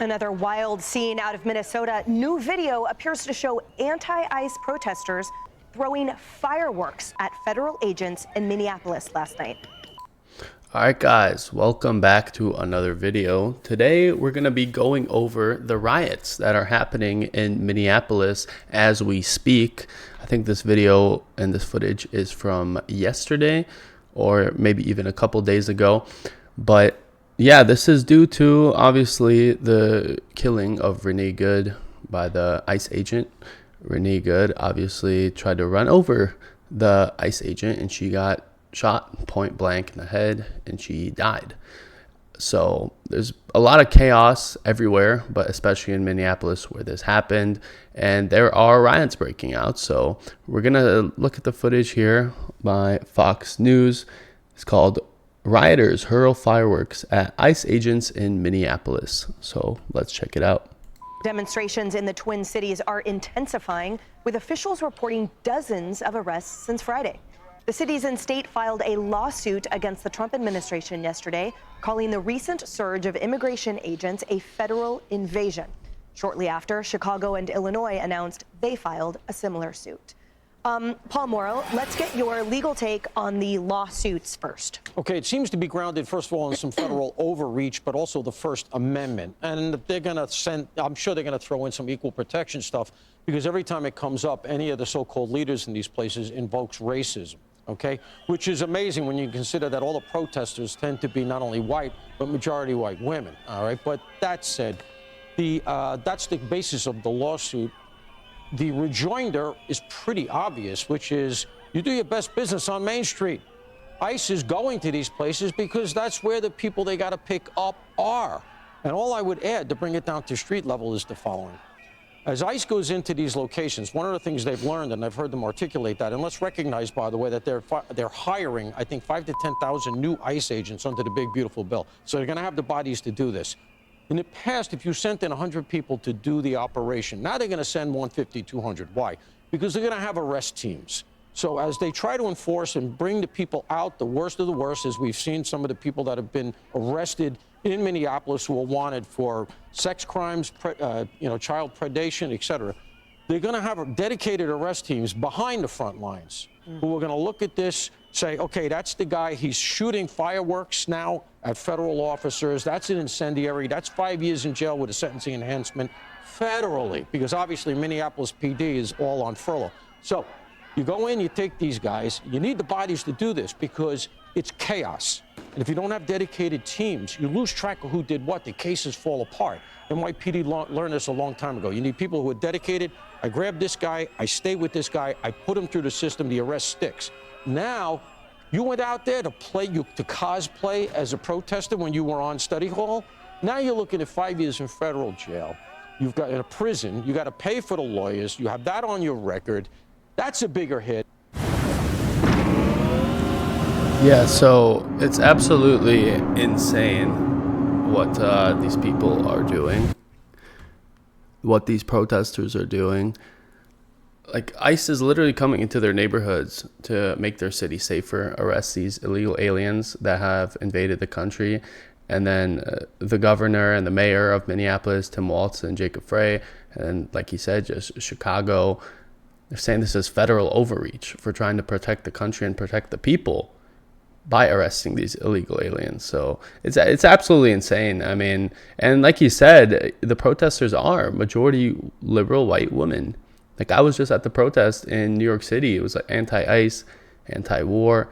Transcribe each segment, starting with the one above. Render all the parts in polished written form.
Another wild scene out of Minnesota. New video appears to show anti-ICE protesters throwing fireworks at federal agents in Minneapolis last night. All right, guys, welcome back to another video. Today, we're going to be going over the riots that are happening in Minneapolis as we speak. I think this video and this footage is from yesterday or maybe even a couple days ago. But yeah, this is due to obviously the killing of Renee Good by the ICE agent. Renee Good obviously tried to run over the ICE agent and she got shot point blank in the head and she died. So there's a lot of chaos everywhere, but especially in Minneapolis where this happened, and there are riots breaking out. So we're gonna look at the footage here by Fox News. It's called "Rioters Hurl Fireworks at ICE Agents in Minneapolis." So let's check it out. Demonstrations in the Twin Cities are intensifying, with officials reporting dozens of arrests since Friday. The cities and state filed a lawsuit against the Trump administration yesterday, calling the recent surge of immigration agents a federal invasion. Shortly after, Chicago and Illinois announced they filed a similar suit. Paul Morrow, let's get your legal take on the lawsuits first. Okay, it seems to be grounded, first of all, in some federal overreach, but also the First Amendment. And they're going to I'm sure they're going to throw in some equal protection stuff, because every time it comes up, any of the so-called leaders in these places invokes racism. Okay, which is amazing when you consider that all the protesters tend to be not only white, but majority white women. All right, but that said, that's the basis of the lawsuit. The rejoinder is pretty obvious, which is you do your best business on Main Street. ICE is going to these places because that's where the people they got to pick up are. And all I would add to bring it down to street level is the following. As ICE goes into these locations, one of the things they've learned, and I've heard them articulate that, and let's recognize, by the way, that they're hiring, I think, 5,000 to 10,000 new ICE agents under the big, beautiful bill. So they're going to have the bodies to do this. In the past, if you sent in 100 people to do the operation, now they're going to send 150, 200. Why? Because they're going to have arrest teams. So as they try to enforce and bring the people out, the worst of the worst, as we've seen some of the people that have been arrested in Minneapolis who are wanted for sex crimes, child predation, et cetera, they're going to have dedicated arrest teams behind the front lines who are going to look at this, say, okay, that's the guy, he's shooting fireworks now at federal officers, that's an incendiary, that's 5 years in jail with a sentencing enhancement federally, because obviously Minneapolis PD is all on furlough. So you go in, you take these guys, you need the bodies to do this because it's chaos. And if you don't have dedicated teams, you lose track of who did what. The cases fall apart. NYPD learned this a long time ago. You need people who are dedicated. I grab this guy, I stay with this guy, I put him through the system, the arrest sticks. Now, you went out there to cosplay as a protester when you were on study hall. Now you're looking at 5 years in federal jail. You've got in a prison, you got to pay for the lawyers, you have that on your record. That's a bigger hit. Yeah, so it's absolutely insane what these people are doing, what these protesters are doing. Like, ICE is literally coming into their neighborhoods to make their city safer, arrest these illegal aliens that have invaded the country. And then the governor and the mayor of Minneapolis, Tim Walz and Jacob Frey, and like he said, just Chicago, they're saying this is federal overreach for trying to protect the country and protect the people by arresting these illegal aliens. So it's absolutely insane. I mean, and like you said, the protesters are majority liberal white women. Like, I was just at the protest in New York City. It was like anti-ICE, anti-war,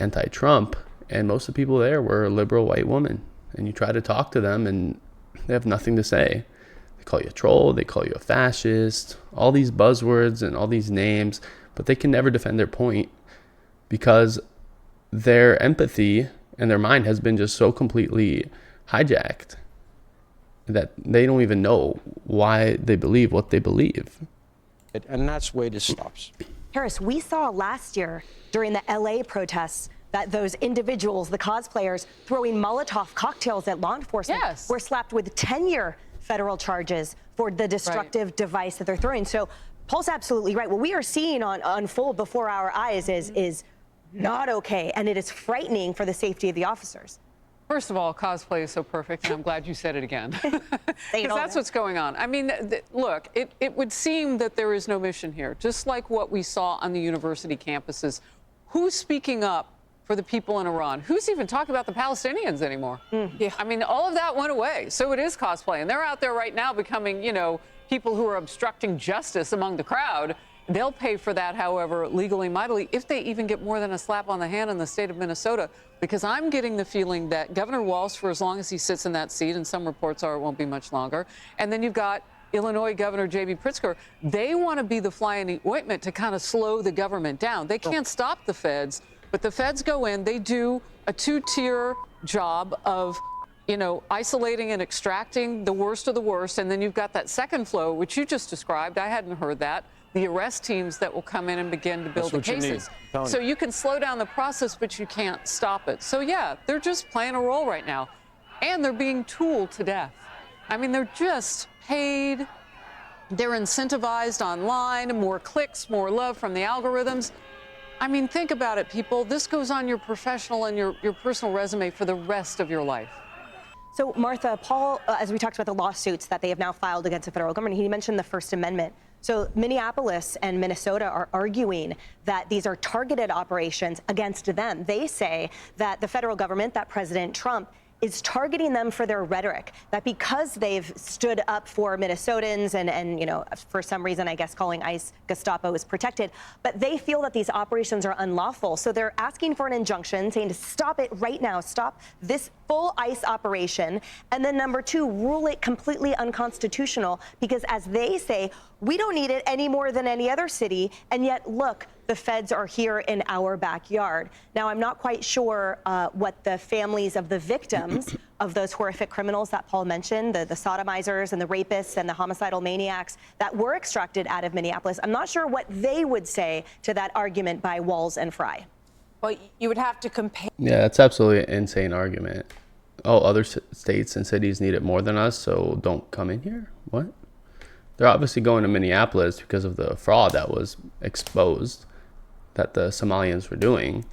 anti-Trump, and most of the people there were liberal white women. And you try to talk to them and they have nothing to say. They call you a troll, they call you a fascist, all these buzzwords and all these names, but they can never defend their point because their empathy and their mind has been just so completely hijacked that they don't even know why they believe what they believe. And that's where this stops. Harris, we saw last year during the LA protests that those individuals, the cosplayers, throwing Molotov cocktails at law enforcement were slapped with 10-year federal charges for the destructive device that they're throwing. So Paul's absolutely right. What we are seeing unfold before our eyes is not okay, and it is frightening for the safety of the officers. First of all, cosplay is so perfect, and I'm glad you said it again. Because that's what's going on. I mean, look, it would seem that there is no mission here, just like what we saw on the university campuses. Who's speaking up for the people in Iran? Who's even talking about the Palestinians anymore? Yeah. I mean, all of that went away. So it is cosplay. And they're out there right now becoming, you know, people who are obstructing justice among the crowd. They'll pay for that, however, legally, mightily, if they even get more than a slap on the hand in the state of Minnesota, because I'm getting the feeling that Governor Walz, for as long as he sits in that seat, and some reports are it won't be much longer, and then you've got Illinois Governor J.B. Pritzker, they want to be the fly in the ointment to kind of slow the government down. They can't stop the feds, but the feds go in, they do a two-tier job of, you know, isolating and extracting the worst of the worst, and then you've got that second flow, which you just described. I hadn't heard that. The arrest teams that will come in and begin to build the cases. So you can slow down the process, but you can't stop it. So yeah, they're just playing a role right now. And they're being tooled to death. I mean, they're just paid. They're incentivized online, more clicks, more love from the algorithms. I mean, think about it, people. This goes on your professional and your personal resume for the rest of your life. So, Martha, Paul, as we talked about the lawsuits that they have now filed against the federal government, he mentioned the First Amendment. So Minneapolis and Minnesota are arguing that these are targeted operations against them. They say that the federal government, that President Trump, is targeting them for their rhetoric, that because they've stood up for Minnesotans and you know, for some reason, I guess calling ICE Gestapo is protected, but they feel that these operations are unlawful. So they're asking for an injunction saying to stop it right now, stop this full ICE operation. And then number two, rule it completely unconstitutional because as they say, we don't need it any more than any other city. And yet, look, the feds are here in our backyard. Now, I'm not quite sure what the families of the victims of those horrific criminals that Paul mentioned, the sodomizers and the rapists and the homicidal maniacs that were extracted out of Minneapolis, I'm not sure what they would say to that argument by Walz and Fry. Well, you would have to compare. Yeah, it's absolutely an insane argument. Oh, other states and cities need it more than us, so don't come in here? What? They're obviously going to Minneapolis because of the fraud that was exposed that the Somalians were doing.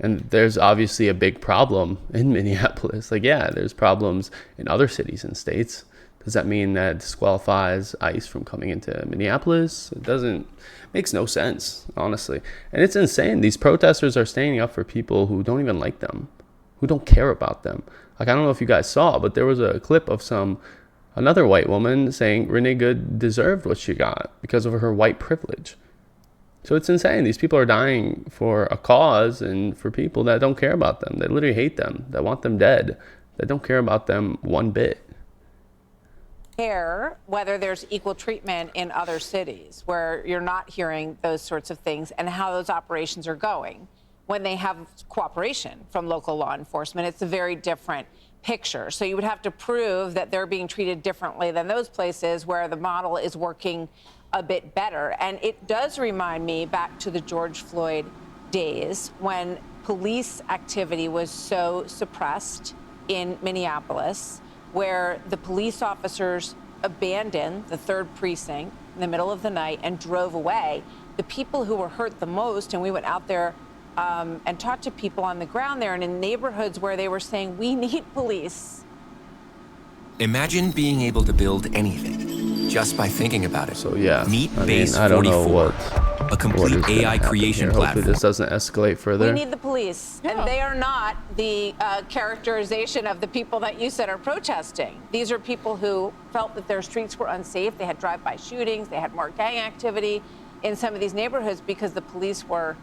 And there's obviously a big problem in Minneapolis. Like, yeah, there's problems in other cities and states. Does that mean that disqualifies ICE from coming into Minneapolis? It doesn't, makes no sense, honestly. And it's insane. These protesters are standing up for people who don't even like them, who don't care about them. Like, I don't know if you guys saw, but there was a clip of another white woman saying Renee Good deserved what she got because of her white privilege. So it's insane. These people are dying for a cause and for people that don't care about them. They literally hate them, that want them dead, that don't care about them one bit. Whether there's equal treatment in other cities where you're not hearing those sorts of things and how those operations are going when they have cooperation from local law enforcement. It's a very different picture. So you would have to prove that they're being treated differently than those places where the model is working a bit better. And it does remind me back to the George Floyd days when police activity was so suppressed in Minneapolis, where the police officers abandoned the 3rd precinct in the middle of the night and drove away. The people who were hurt the most, and we went out there and talked to people on the ground there and in neighborhoods where they were saying, we need police. Imagine being able to build anything just by thinking about it. So yeah, Meet I Base mean, I don't 44, know a complete AI creation Hopefully platform. this doesn't escalate further. We need the police, and they are not the characterization of the people that you said are protesting. These are people who felt that their streets were unsafe. They had drive-by shootings. They had more gang activity in some of these neighborhoods because the police were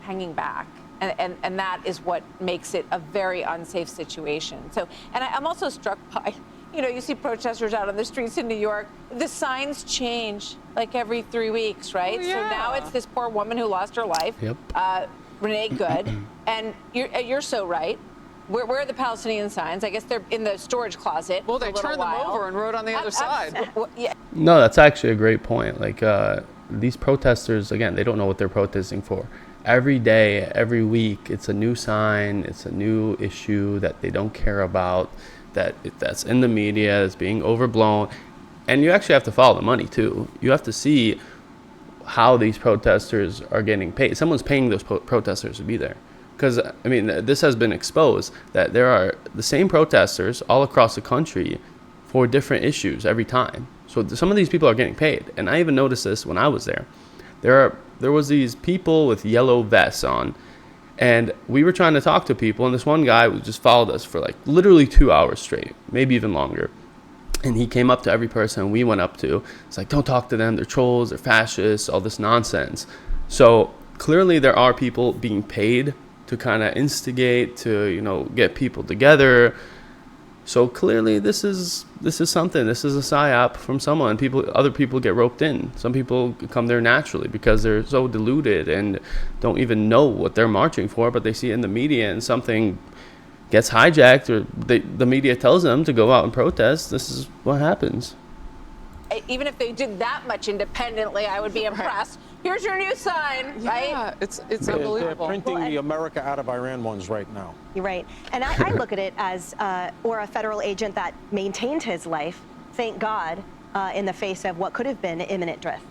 hanging back. And that is what makes it a very unsafe situation. So, and I'm also struck by, you know, you see protesters out on the streets in New York. The signs change like every 3 weeks, right? Oh, yeah. So now it's this poor woman who lost her life, Renee Good. And you're so right. Where are the Palestinian signs? I guess they're in the storage closet. Well, they turned them over and wrote on the other side. Yeah. No, that's actually a great point. Like, these protesters, again, they don't know what they're protesting for. Every day, every week, it's a new sign, it's a new issue that they don't care about, that's in the media, is being overblown. And you actually have to follow the money, too. You have to see how these protesters are getting paid. Someone's paying those protesters to be there. Because, I mean, this has been exposed that there are the same protesters all across the country for different issues every time. So some of these people are getting paid. And I even noticed this when I was there. There was these people with yellow vests on, and we were trying to talk to people, and this one guy just followed us for like literally 2 hours straight, maybe even longer. And he came up to every person we went up to. It's like, don't talk to them. They're trolls. They're fascists. All this nonsense. So clearly there are people being paid to kind of instigate, to, you know, get people together. So clearly this is something. This is a psyop from someone. Other people get roped in. Some people come there naturally because they're so deluded and don't even know what they're marching for, but they see it in the media and something gets hijacked, or the media tells them to go out and protest. This is what happens. Even if they did that much independently, I would be impressed. Here's your new sign, right? Yeah, it's unbelievable. They're printing the America out of Iran ones right now. You're right. And I look at it as, or a federal agent that maintained his life, thank God, in the face of what could have been imminent death.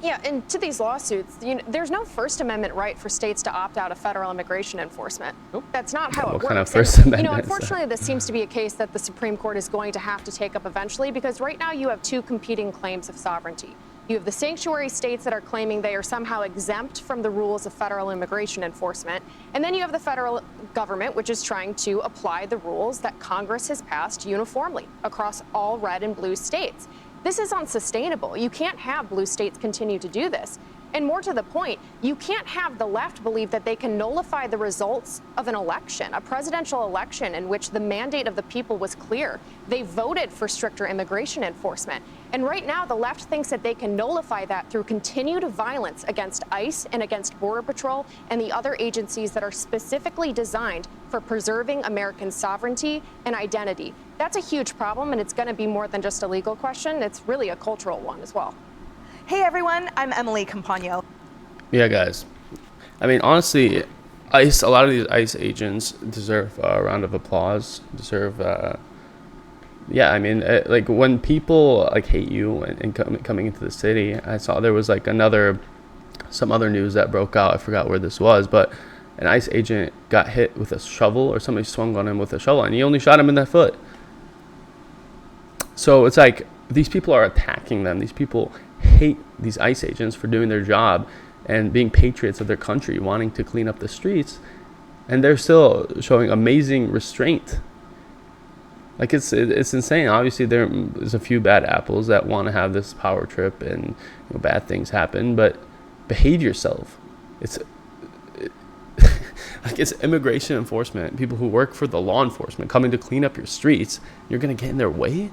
Yeah, and to these lawsuits, there's no First Amendment right for states to opt out of federal immigration enforcement. Nope. That's not how it works. What kind of First Amendment? Unfortunately, this seems to be a case that the Supreme Court is going to have to take up eventually, because right now you have two competing claims of sovereignty. You have the sanctuary states that are claiming they are somehow exempt from the rules of federal immigration enforcement. And then you have the federal government, which is trying to apply the rules that Congress has passed uniformly across all red and blue states. This is unsustainable. You can't have blue states continue to do this. And more to the point, you can't have the left believe that they can nullify the results of an election, a presidential election in which the mandate of the people was clear. They voted for stricter immigration enforcement. And right now, the left thinks that they can nullify that through continued violence against ICE and against Border Patrol and the other agencies that are specifically designed for preserving American sovereignty and identity. That's a huge problem, and it's going to be more than just a legal question. It's really a cultural one as well. Hey everyone, I'm Emily Campagno. Yeah, guys. I mean, honestly, ICE. A lot of these ICE agents deserve a round of applause. Yeah, I mean, like when people like hate you and coming into the city, I saw there was like some other news that broke out. I forgot where this was, but an ICE agent got hit with a shovel, or somebody swung on him with a shovel, and he only shot him in the foot. So it's like these people are attacking them. These people hate these ICE agents for doing their job and being patriots of their country, wanting to clean up the streets, and they're still showing amazing restraint. Like it's insane. Obviously, there's a few bad apples that want to have this power trip and bad things happen, but behave yourself. It's immigration enforcement, people who work for the law enforcement coming to clean up your streets. You're gonna get in their way?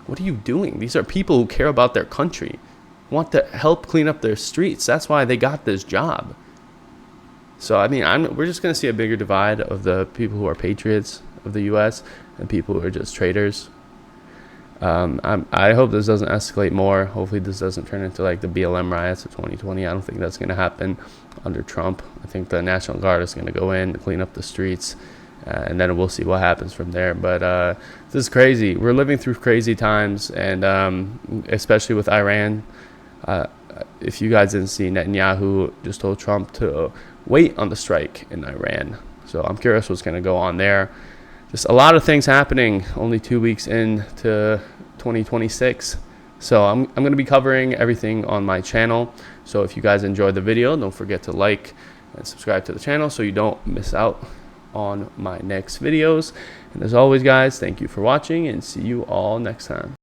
What are you doing? These are people who care about their country, want to help clean up their streets. That's why they got this job. So, I mean, we're just going to see a bigger divide of the people who are patriots of the U.S. and people who are just traitors. I hope this doesn't escalate more. Hopefully this doesn't turn into like the BLM riots of 2020. I don't think that's going to happen under Trump. I think the National Guard is going to go in and clean up the streets. And then we'll see what happens from there. But this is crazy. We're living through crazy times, and especially with Iran. If you guys didn't see, Netanyahu just told Trump to wait on the strike in Iran. So I'm curious what's going to go on there. Just a lot of things happening only 2 weeks into 2026. So I'm going to be covering everything on my channel. So if you guys enjoyed the video, don't forget to like and subscribe to the channel so you don't miss out on my next videos. And as always, guys, thank you for watching, and see you all next time.